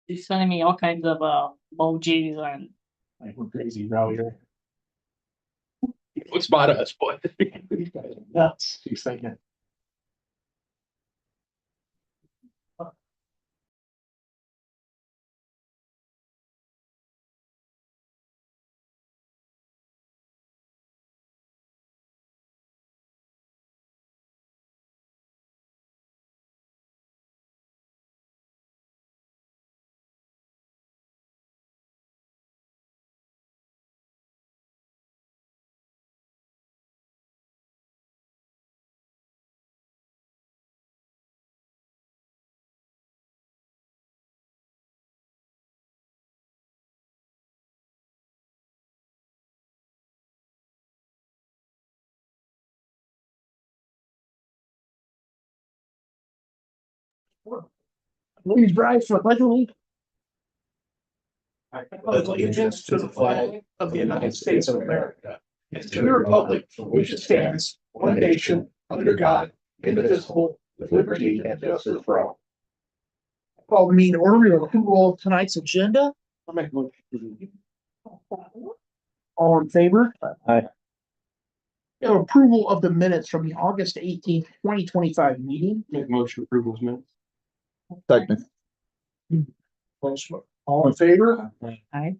He's sending me all kinds of emojis and Like we're crazy around here. Don't spot us, boy. These guys are nuts. He's thinking. Please rise for pledge of allegiance. I pledge allegiance to the flag of the United States of America and to the republic for which it stands, one nation, under God, indivisible, with liberty and justice for all. Call the meeting to order. We have approval of tonight's agenda. I'll make a motion. All in favor? Aye. We have approval of the minutes from the August 18th, 2025 meeting. Make a motion to approve those minutes. Second. All in favor? Aye.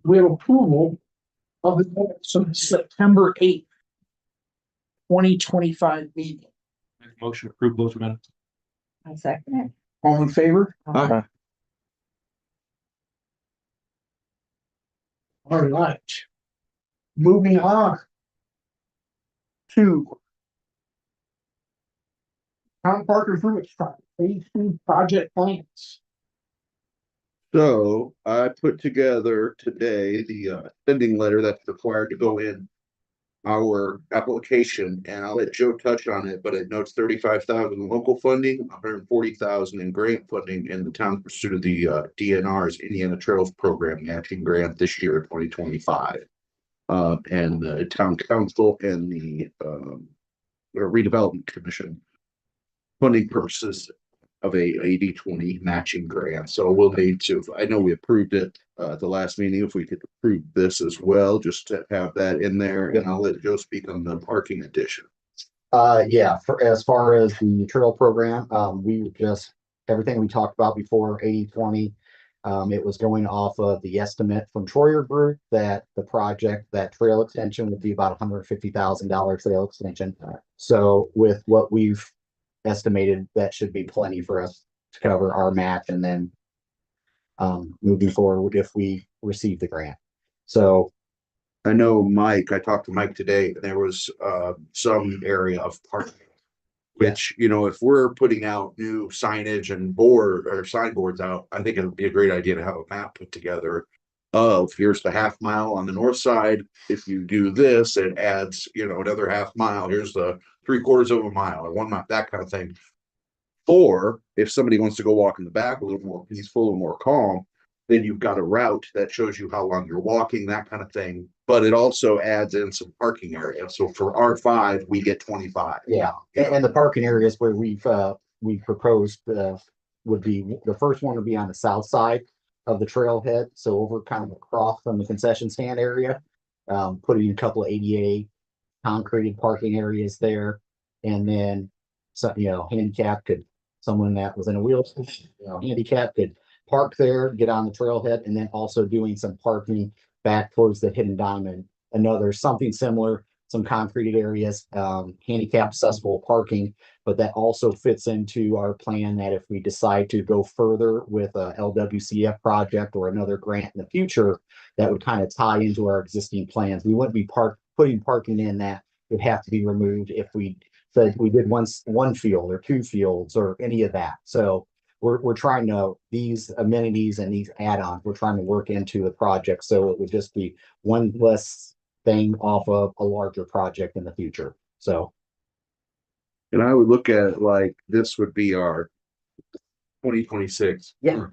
We have approval of the minutes from the September 8th, 2025 meeting. Make a motion to approve those minutes. I second it. All in favor? Aye. All right. Moving on to Town Park Improvement Phase 2 project plans. So I put together today the sending letter that's required to go in our application, and I'll let Joe touch on it, but it notes 35,000 local funding, 140,000 in grant funding in the town pursuit of the DNR's Indiana Trails Program matching grant this year, 2025. And the town council and the redevelopment commission funding purposes of a 80-20 matching grant. So we'll need to, I know we approved it at the last meeting, if we could approve this as well, just to have that in there, and I'll let Joe speak on the parking addition. Yeah, for as far as the trail program, we just, everything we talked about before, 80-20. It was going off of the estimate from Troyer Group that the project, that trail extension would be about $150,000 trail extension. So with what we've estimated, that should be plenty for us to cover our match, and then moving forward if we receive the grant. So I know Mike, I talked to Mike today, and there was some area of parking, which, you know, if we're putting out new signage and board or signboards out, I think it would be a great idea to have a map put together of here's the half mile on the north side. If you do this, it adds, you know, another half mile. Here's the 3/4 of a mile or 1 mile, that kind of thing. Or if somebody wants to go walk in the back a little more peaceful, a little more calm, then you've got a route that shows you how long you're walking, that kind of thing. But it also adds in some parking area. So for R5, we get 25. yeah, and the parking areas where we proposed would be, the first one would be on the south side of the trailhead, so over kind of across from the concession stand area, putting a couple of ADA concreted parking areas there, and then so, you know, someone that was in a wheelchair, you know, handicap could park there, get on the trailhead, and then also doing some parking back towards the Hidden Diamond, another something similar, some concreted areas, handicap accessible parking. But that also fits into our plan that if we decide to go further with a LWCF project or another grant in the future, that would kind of tie into our existing plans. We wouldn't be putting parking in that would have to be removed if we said we did one field or two fields or any of that. So we're trying to, these amenities and these add-ons, we're trying to work into the project, so it would just be one less thing off of a larger project in the future. So, and I would look at it like this would be our 2026. Yeah.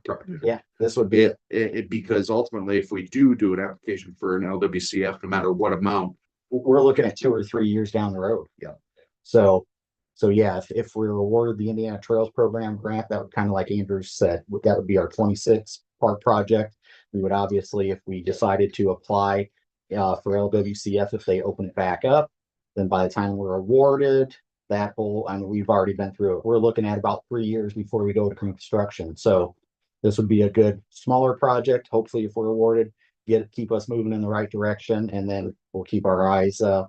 This would be it because ultimately, if we do an application for an LWCF, no matter what amount, we're looking at 2 or 3 years down the road. Yeah. So So yeah, if we're awarded the Indiana Trails Program grant, that would kind of like Andrew said, that would be our 26 park project. We would obviously, if we decided to apply for LWCF, if they open it back up, then by the time we're awarded that whole, I mean, we've already been through it. We're looking at about 3 years before we go to construction. So this would be a good smaller project. Hopefully, if we're awarded, keep us moving in the right direction, and then we'll keep our eyes on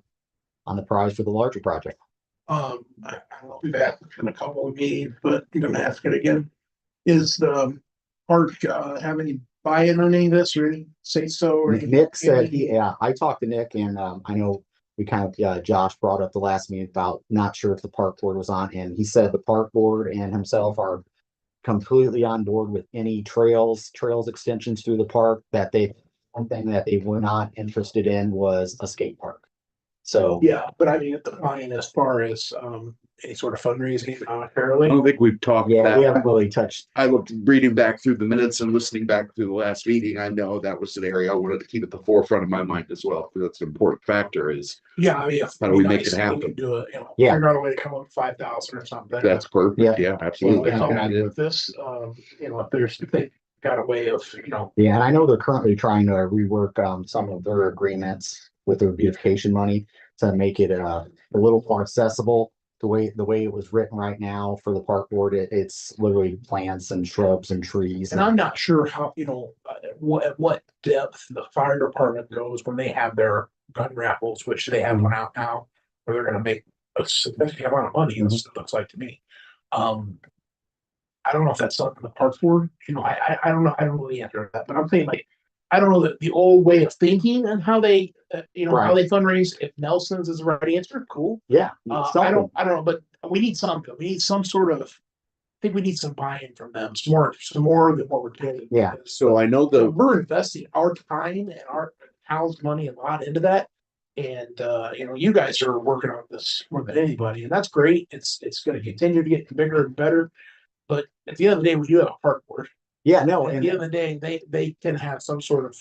the prize for the larger project. I don't know if we've asked in a couple of meetings, but I'm gonna ask it again. Is the park, have any buy-in on any of this or any say so? Or Nick said yeah, I talked to Nick and I know we kind of, Josh brought up the last meeting about not sure if the park board was on, and he said the park board and himself are completely on board with any trails extensions through the park. One thing that they were not interested in was a skate park. So Yeah, but I mean, at the buy-in as far as, any sort of fundraising I monetarily. don't think we've talked yeah, we that. haven't really touched. I looked reading back through the minutes and listening back through the last meeting. I know that was an area I wanted to keep at the forefront of my mind as well, because that's an important factor is Yeah, I mean, how do we make it happen? Do it, Yeah. figure out a way to come up with 5,000 or something. That's perfect. Yeah. Yeah, absolutely. If I'm happy with this, if they got a way of, Yeah, and I know they're currently trying to rework some of their agreements with their beautification money to make it a little more accessible. The way it was written right now for the park board, it's literally plants and shrubs and trees. and I'm not sure how, at what depth the fire department goes when they have their gun raffles, which they have one out now, where they're gonna make a significant amount of money, it looks like to me. I don't know if that's something the park board, I don't know, I don't know the answer to that, but I'm saying like, I don't know that the old way of thinking and how they, how they fundraise, if Nelson's is the right answer, cool. Yeah. I don't know, but we need something, we need some sort of, I think we need some buy-in from them, some more than what we're getting. Yeah. So I know We're investing our time and our town's money a lot into that. And, you guys are working on this more than anybody, and that's great. It's gonna continue to get bigger and better. But at the end of the day, we do have a park board. Yeah, no, At and the end of the day, they can have some sort of,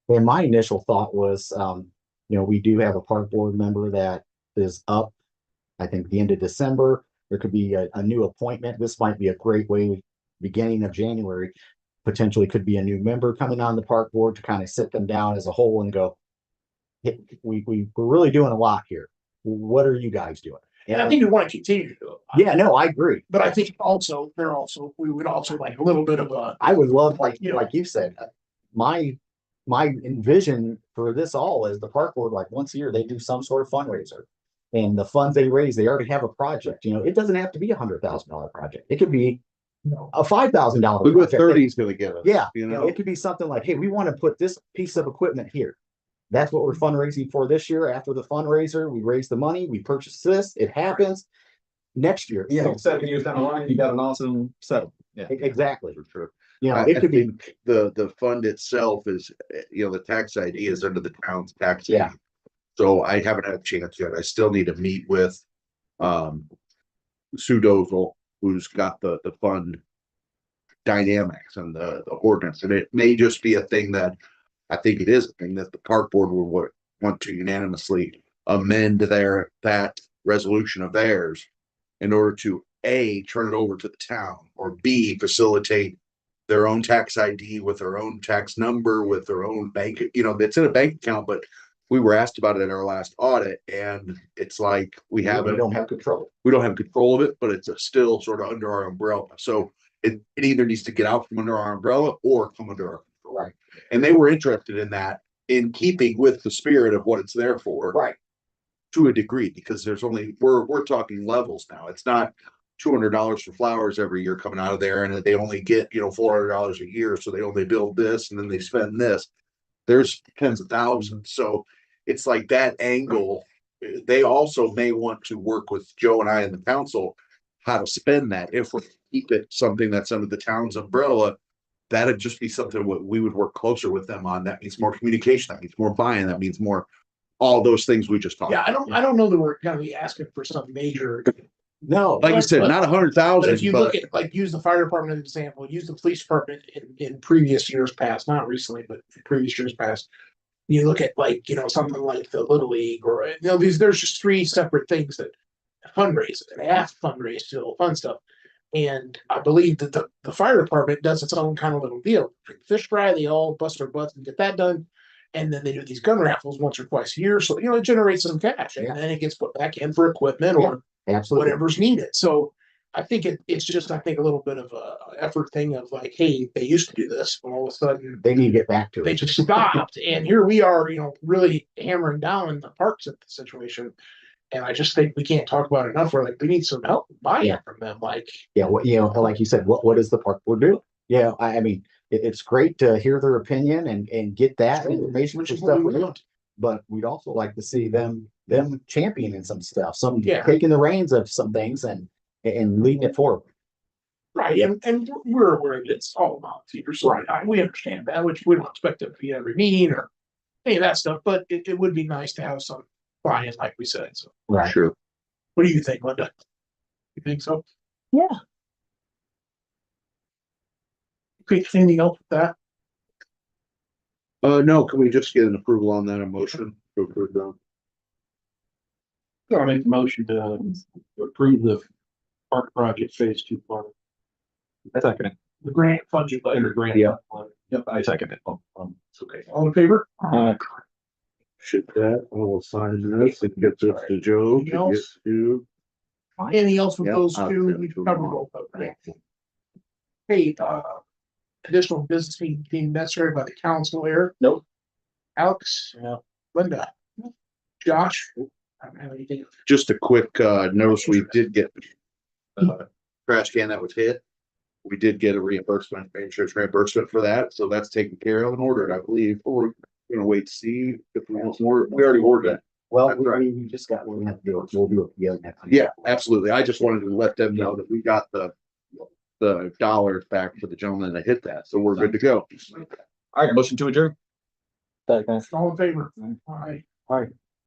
and my initial thought was, we do have a park board member that is up, I think the end of December. There could be a new appointment. This might be a great way, beginning of January, potentially could be a new member coming on the park board to kind of sit them down as a whole and go, hey, we're really doing a lot here. What are you guys doing? and I think we want to continue to do it. Yeah, no, I agree. But I think we would also like a little bit of a, I would love, like you said, my envision for this all is the park board, like once a year, they do some sort of fundraiser. And the funds they raise, they already have a project. It doesn't have to be $100,000 project. It could be a $5,000. look what 30 is going to give us. Yeah, you it could be something like, hey, we want to put this piece of equipment here. That's what we're fundraising for this year. After the fundraiser, we raise the money, we purchase this, it happens next year. Yeah, 7 years down the line, you got an awesome setup. Yeah, Exactly. For sure. It could be. think the fund itself is, the tax ID is under the town's tax. Yeah. ID. So I haven't had a chance yet. I still need to meet with Sue Dozel, who's got the fund dynamics and the ordinance. And it may just be a thing that I think it is a thing that the park board would want to unanimously amend that resolution of theirs in order to A, turn it over to the town, or B, facilitate their own tax ID with their own tax number, with their own bank, it's in a bank account, but we were asked about it at our last audit, and it's like we don't have control. We don't have control of it, but it's still sort of under our umbrella. So it either needs to get out from under our umbrella or come under our control. Right. And they were interested in that, in keeping with the spirit of what it's there for. Right. To a degree, because we're talking levels now. It's not $200 for flowers every year coming out of there, and they only get, $400 a year. So they only build this and then they spend this. There's tens of thousands. So it's like that angle. They also may want to work with Joe and I in the council how to spend that. If we keep it something that's under the town's umbrella, that'd just be something what we would work closer with them on. That means more communication. That means more buy-in. That means more, all those things we just talked yeah, about. I don't know that we're gonna be asking for some major. No, Like you said, not 100,000. But if you look at, like, use the fire department as an example, use the police department in previous years past, not recently, but in previous years past. You look at, like, something like the Little League, or, there's just three separate things that fundraise, and they have to fundraise to do fun stuff. And I believe that the fire department does its own kind of little deal. Fish fry, they all bust their butts and get that done. And then they do these gun raffles once or twice a year. So, it generates some cash and then it gets put back in for equipment or Absolutely. whatever's needed. So I think it's just, I think a little bit of a effort thing of like, hey, they used to do this, but all of a sudden They need to get back to they it. just stopped. And here we are, really hammering down the parks at the situation. And I just think we can't talk about it enough. We're like, we need some help buy-in from them. Like, Yeah, like you said, what does the park board do? Yeah, I mean, it's great to hear their opinion and get that information which for is what stuff. we want. But we'd also like to see them championing some stuff, Yeah. taking the reins of some things and leading it forward. Right. And we're aware that it's all volunteers. So we understand that, which we don't expect it to be every meeting or any of that stuff. But it would be nice to have some buy-in, like we said. So Right. Sure. what do you think, Linda? You think so? Yeah. Okay, anything else with that? No, can we just get an approval on that emotion? To approve them? I'll make the motion to approve the park project phase 2 part. I second it. The grant funding Under letter. grant. Yeah. Yep, I second it. It's okay. All in favor? Should that, I will sign this and get this to Joe to Anything get else? to. Anything else with Yep, those I'll two? send We've it to covered them. both of them. Hey, additional business meeting deemed necessary by the council here. Nope. Alex? Yeah. Linda? Josh? I don't have anything. Just a quick notice, we did get trash can that was hit. We did get a reimbursement, insurance reimbursement for that, so that's taken care of and ordered, I believe. We're gonna wait to see if we want more. We already ordered that. Well, That's right. we just got, we have to do it. We'll do it together next week. Yeah, absolutely. I just wanted to let them know that we got the dollars back for the gentleman that hit that, so we're good to go. All right, motion to adjourn. All in favor? Aye. All right.